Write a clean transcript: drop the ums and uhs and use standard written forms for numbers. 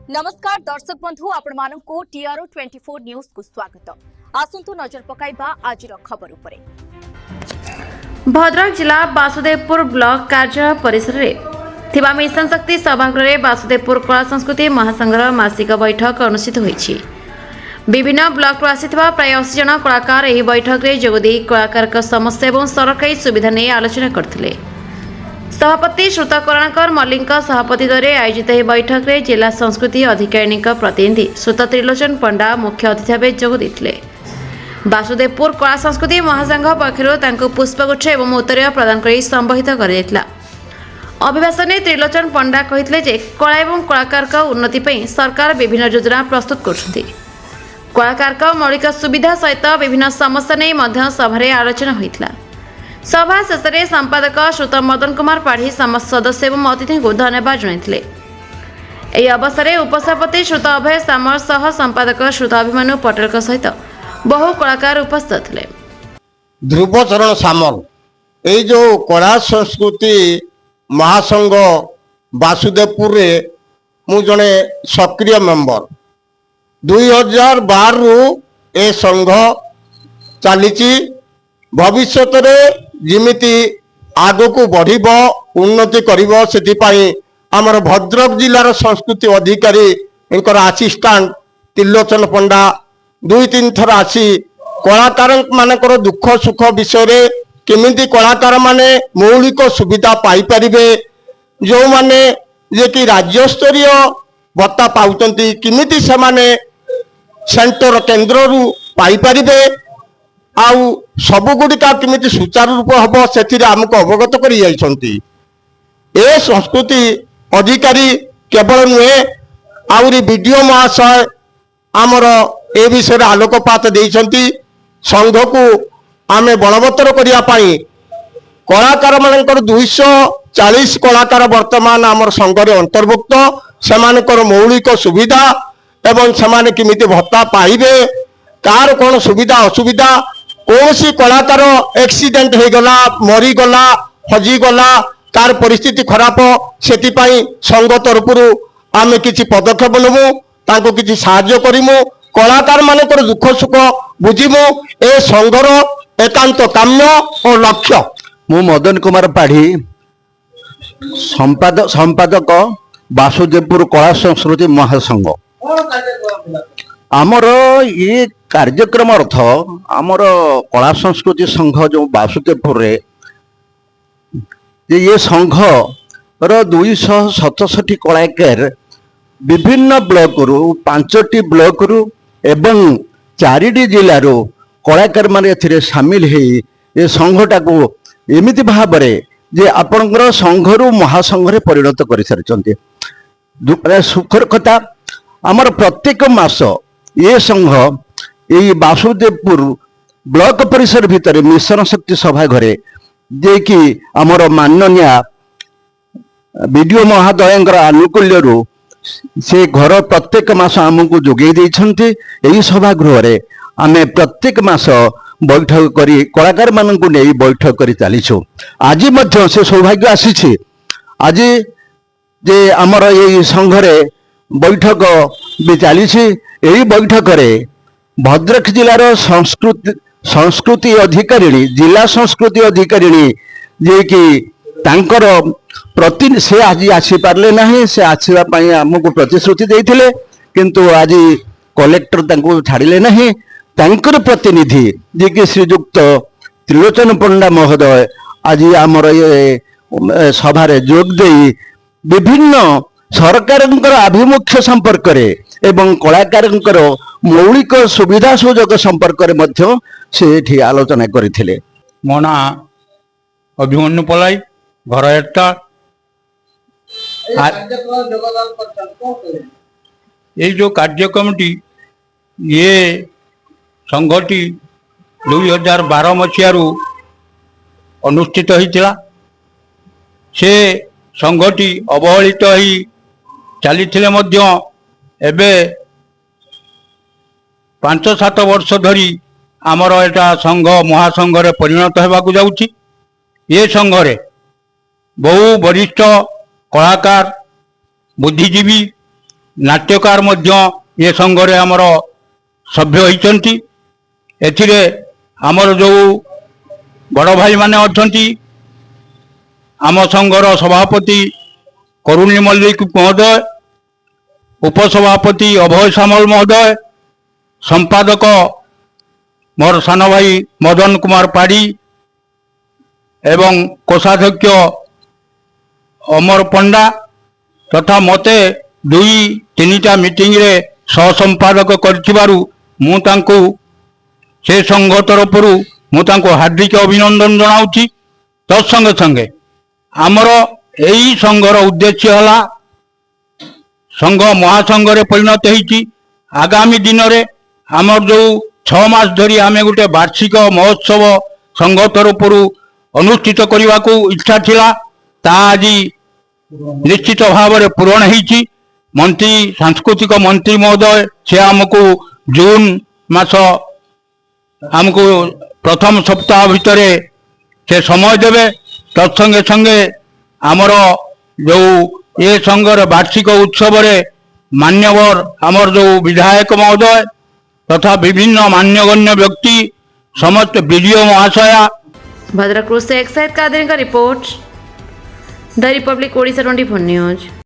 नमस्कार दर्शक बंधु आपण मानकु टीआरओ 24 न्यूज को स्वागत। आसंतु नजर पकाइबा आज खबर उपरे। भद्रक जिला वासुदेवपुर ब्लॉक कार्यालय परिसर थिबा मिशन शक्ति सभागृह में वासुदेवपुर कला संस्कृति महासंघर मासिक बैठक अनुष्ठित होईछि। विभिन्न ब्लॉक आसिथिबा प्राय 80 जन कलाकार एही बैठक रे जोगदी कलाकार समस्या एवं सरकारी सुविधा नै आलोचना करथिले। सभापति श्रुत करुणाकर मल्लिक सभापति द्वारा आयोजित यह बैठक में जिला संस्कृति अधिकारी प्रतिनिधि श्रुत त्रिलोचन पंडा मुख्य अतिथि भाव जोग देते। वासुदेवपुर कला संस्कृति महासंघ पक्षर पुष्पगुच्छ एवं उत्तर प्रदान कर संबोधित कर अभिभाषण में त्रिलोचन पंडा कहते कला एवं कलाकार उन्नति सरकार विभिन्न योजना प्रस्तुत कर कलाकार मौलिक सुविधा सहित विभिन्न समस्या नहीं सभार आलोचना होता। सभा शेष में संपादक श्रुत मदन कुमार पाढ़ी समस्त सदस्य एवं अतिथि को धन्यवाद जनाइथिले। एही अवसर में उपसभापति श्रुत अभय सामल सह संपादक श्रुत अभिमन्यु पटेल सहित बहु कलाकार उपस्थित थे। ध्रुवचरण सामल ये जो कला संस्कृति महासंघ वासुदेवपुर मु जड़े सक्रिय मेंबर 2012 रु ए संघ चली भविष्य जिमिति आगको बढ़िब उन्नति करिब सेतिपाई आमर भद्रक जिलार संस्कृति अधिकारी इनकर असिस्टेंट त्रिलोचन पंडा 2-3 थर आसी कलाकार मानकर दुख सुख विषय रे केमिति कलाकार माने मौलिक सुविधा पाई परिबे जो माने जे कि राज्य स्तरीय भत्ता पाउचंती केमिति से माने सेंटर केंद्र रु पाई परिबे आउ सबुगुड़िका केमिति सुचारू रूप हम से आमको अवगत कर संस्कृति अधिकारी केवल नुहे आउरी वीडियो महाशय आमर ए विषय आलोकपात देइछंती। संघ को आम बलवत्तर करने कलाकार मानकर 240 कलाकार वर्तमान आमर संघ रे अंतर्भुक्त सेमानकर मौलिक सुविधा एवं सेमाने केमिति भत्ता पाइबे कार कौन सुविधा असुविधा कौन सी कलाकार एक्सीडेंट हो गला मरीगला हजिगला कार परिस्थिति खराब से संघ तरफ आम किसी पदक्षेप नमु तांको किसी साहाय्य करिमु कलाकार मानकर दुख सुख बुझिमु ए संघर एकांत काम्य और लक्ष्य। मु मदन कुमार पाढ़ी संपादक वासुदेवपुर कला संस्कृति महासंघ आमर ये कार्यक्रम अर्थ आमर कला संस्कृति संघ जो वासुदेवपुर ये संघ रो 267 कलाकार विभिन्न ब्लॉक रु 5टी ब्लॉक रु एवं 4टी जिला रो कलाकार माने एथिरे शामिल हे ये संघटा को एमिति भाव जे आपनकर संघ रु महासंघ रे परिणत कर सारिचंती। सुखर कथा आमर प्रत्येक मास ये संघ यही वासुदेवपुर ब्लॉक परिसर भितर मिशन शक्ति सभा घरे जे कि आमर माननीय वीडियो महोदय आनुकूल्य रु से घर प्रत्येक मास आमको जोगे देइछंती। एही सभागृह रे आमे प्रत्येक मास बैठक करी कलाकार मानकु नै बैठक करी चलीछु। आज मध्य से सौभाग्य आसीछि आज जे आमर एही संघ रे बैठक भी चली। यही बैठक रे भद्रक जिलार संस्कृति अधिकारिणी जिला संस्कृति अधिकारिणी जे कि तांकर प्रति से आज आसी पारले नहीं से आसीबा पई हमको प्रतिश्रुति देइथिले किंतु आज कलेक्टर तांको छाड़िले नहीं। तांकर प्रतिनिधि जे कि श्रीयुक्त त्रिलोचन पंडा महोदय आज आमर ये सभा रे जोग देई विभिन्न सरकार आभिमुख्य संपर्क रे एवं कलाकार मौलिक सुविधा सुजोग संपर्क रे मध्य से आलोचना करथिले। मो ना अभिमन्यु पलाई घर एटा ये जो कार्यक्रमटी ये संघटी 2012 मसीह अनुष्ठित होइतिला। से संघटी अवहेलित ही चली एबे 5-7 वर्ष धरी आमर एटा संघ महासंघ रे परिणत होबाकू जाउची। ये संघ रे बहु वरिष्ठ कलाकार बुद्धिजीवी ନାଟ୍ୟକାର ମଧ୍ୟ ଏ ସଂଘରେ ଆମର ସଭ୍ୟ ହୋଇଛନ୍ତି। ଏଥିରେ ଆମର ଯେଉଁ ବଡ଼ ଭାଇମାନେ ଅଛନ୍ତି, ଆମ ସଂଘର ସଭାପତି କରୁଣୀ ମଲ୍ଲିକ ମହୋଦୟ, ଉପସଭାପତି ଅଭୟ ସାମଲ ମହୋଦୟ, ସମ୍ପାଦକ ମୋର ସାନ ଭାଇ ମଦନ କୁମାର ପାଢ଼ୀ ଏବଂ କୋଷାଧ୍ୟକ୍ଷ ଅମର ପଣ୍ଡା ତଥା ମୋତେ 2-3ଟା ମିଟିଂରେ ସହ ସମ୍ପାଦକ କରିଥିବାରୁ ମୁଁ ତାଙ୍କୁ ସେ ସଂଘ ତରଫରୁ ମୁଁ ତାଙ୍କୁ ହାର୍ଦ୍ଦିକ ଅଭିନନ୍ଦନ ଜଣାଉଛି। ତତ୍ସଙ୍ଗେ ସଙ୍ଗେ ଆମର ଏହି ସଂଘର ଉଦ୍ଦେଶ୍ୟ ହେଲା ସଂଘ ମହାସଂଘରେ ପରିଣତ ହୋଇଛି। ଆଗାମୀ ଦିନରେ ଆମର ଯେଉଁ 6 ମାସ ଧରି ଆମେ ଗୋଟେ ବାର୍ଷିକ ମହୋତ୍ସବ ସଂଘ ତରଫରୁ ଅନୁଷ୍ଠିତ କରିବାକୁ ଇଚ୍ଛା ଥିଲା, ତାହା ଆଜି ନିଶ୍ଚିତ ଭାବରେ ପୂରଣ ହୋଇଛି। ମନ୍ତ୍ରୀ ସାଂସ୍କୃତିକ ମନ୍ତ୍ରୀ ମହୋଦୟ ସେ ଆମକୁ ଜୁନ୍ ମାସ ଆମକୁ ପ୍ରଥମ ସପ୍ତାହ ଭିତରେ ସେ ସମୟ ଦେବେ। ତତ୍ସଙ୍ଗେ ସଙ୍ଗେ ଆମର ଯେଉଁ ଏ ସଂଘର ବାର୍ଷିକ ଉତ୍ସବରେ ମାନ୍ୟବର ଆମର ଯେଉଁ ବିଧାୟକ ମହୋଦୟ ତଥା ବିଭିନ୍ନ ମାନ୍ୟଗଣ୍ୟ ବ୍ୟକ୍ତି ସମସ୍ତ ବିଡ଼ିଓ ମହାଶୟା ଭଦ୍ରକରୁ ଶେଖ୍ ସୈୟଦ କାଦିରଙ୍କ report the Republic Odisha 24 news.